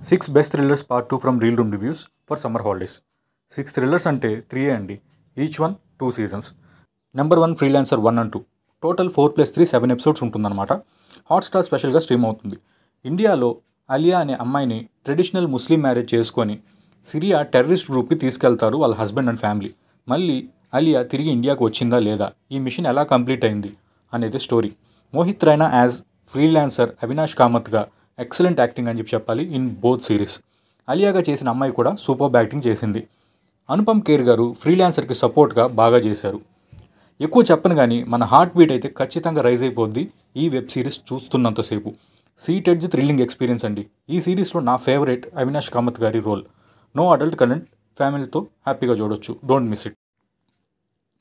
6 best thrillers part 2 from Real Room Reviews for summer holidays. 6 thrillers అంటే 3 అండి. Each one 2 seasons. Number 1 freelancer 1 and 2. Total 4+3 7 episodes ఉంటుందన్నమాట. Hotstar స్పెషల్గా stream అవుతుంది. ఇండియాలో అలియా అనే అమ్మాయిని ట్రెడిషనల్ ముస్లిం మ్యారేజ్ చేసుకొని సిరియా టెర్రరిస్ట్ గ్రూప్కి తీసుకెళ్తారు వాళ్ళ హస్బెండ్ అండ్ ఫ్యామిలీ. మళ్ళీ అలియా తిరిగి ఇండియాకు వచ్చిందా లేదా, ఈ మిషన్ ఎలా కంప్లీట్ అయింది అనేది story. Mohit Raina as freelancer, Avinash కామత్గా ఎక్సలెంట్ యాక్టింగ్ అని చెప్పాలి ఇన్ బోత్ సిరీస్. అలియాగా చేసిన అమ్మాయి కూడా సూపర్ యాక్టింగ్ చేసింది. అనుపమ్ ఖేర్ గారు ఫ్రీలాన్సర్కి సపోర్ట్గా బాగా చేశారు. ఎక్కువ చెప్పను కానీ మన హార్ట్ బీట్ అయితే ఖచ్చితంగా రైజ్ అయిపోద్ది ఈ వెబ్ సిరీస్ చూస్తున్నంతసేపు. సీట్ ఎడ్జ్ థ్రిల్లింగ్ ఎక్స్పీరియన్స్ అండి. ఈ సిరీస్లో నా ఫేవరెట్ అవినాష్ కామత్ గారి రోల్. నో అడల్ట్ కంటెంట్, ఫ్యామిలీతో హ్యాపీగా చూడొచ్చు. Don't miss it.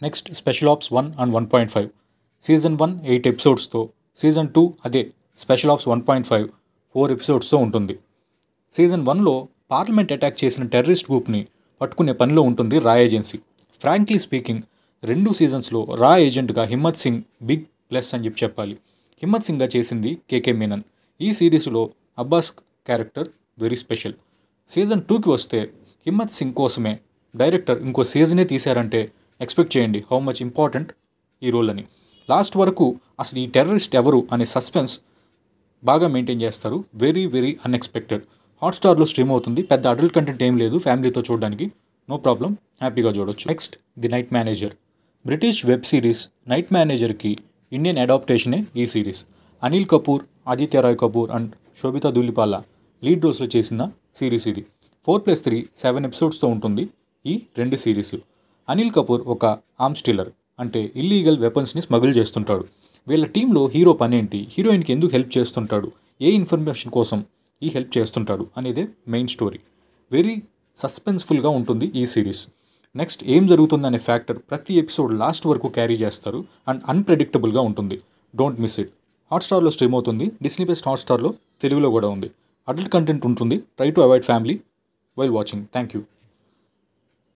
Next special ops 1 and 1.5. Season 1 8 ఎపిసోడ్స్తో, సీజన్ 2 అదే స్పెషల్ ఆప్స్ 1.5 4 ఎపిసోడ్స్తో ఉంటుంది. సీజన్ 1లో పార్లమెంట్ అటాక్ చేసిన టెర్రరిస్ట్ గ్రూప్ని పట్టుకునే పనిలో ఉంటుంది రా ఏజెన్సీ. ఫ్రాంక్లీ స్పీకింగ్ 2 సీజన్స్లో రా ఏజెంట్గా హిమ్మత్ సింగ్ బిగ్ ప్లస్ అని చెప్పాలి. హిమ్మత్ సింగ్గా చేసింది కేకే మీనన్. ఈ సిరీస్లో Abbas character very special. Season 2కి వస్తే హిమ్మత్ సింగ్ కోసమే డైరెక్టర్ ఇంకో సీజనే తీశారంటే ఎక్స్పెక్ట్ చేయండి హౌ మచ్ ఇంపార్టెంట్ ఈ రోల్ అని. లాస్ట్ వరకు అసలు ఈ టెర్రరిస్ట్ ఎవరు అనే సస్పెన్స్ బాగా మెయింటైన్ చేస్తారు. Very very unexpected. హాట్స్టార్లో స్ట్రీమ్ అవుతుంది. పెద్ద అడల్ట్ కంటెంట్ ఏం లేదు, ఫ్యామిలీతో చూడడానికి నో ప్రాబ్లం, హ్యాపీగా చూడొచ్చు. Next the night manager. British web series night మేనేజర్కి ఇండియన్ అడాప్టేషనే ఈ series. Anil Kapoor, Aditya Roy Kapoor and Sobhita Dhulipala lead రోల్స్లో చేసిన సిరీస్ ఇది. 4+3 7 ఎపిసోడ్స్తో ఉంటుంది ఈ 2 సిరీస్. అనిల్ కపూర్ ఒక ఆర్మ్స్ డీలర్, అంటే ఇల్లీగల్ వెపన్స్ని స్మగుల్ చేస్తుంటాడు. వీళ్ళ టీంలో హీరో పనేంటి, హీరోయిన్కి ఎందుకు హెల్ప్ చేస్తుంటాడు, ఏ ఇన్ఫర్మేషన్ కోసం ఈ హెల్ప్ చేస్తుంటాడు అనేదే మెయిన్ స్టోరీ. వెరీ సస్పెన్స్ఫుల్గా ఉంటుంది ఈ సిరీస్. నెక్స్ట్ ఏం జరుగుతుందనే ఫ్యాక్టర్ ప్రతి ఎపిసోడ్ లాస్ట్ వరకు క్యారీ చేస్తారు అండ్ అన్ప్రెడిక్టబుల్గా ఉంటుంది. Don't miss it. హాట్స్టార్లో స్ట్రీమ్ అవుతుంది. డిస్నీ ప్లస్ హాట్స్టార్లో తెలుగులో కూడా ఉంది. అడల్ట్ కంటెంట్ ఉంటుంది. Try to avoid family while watching. Thank you.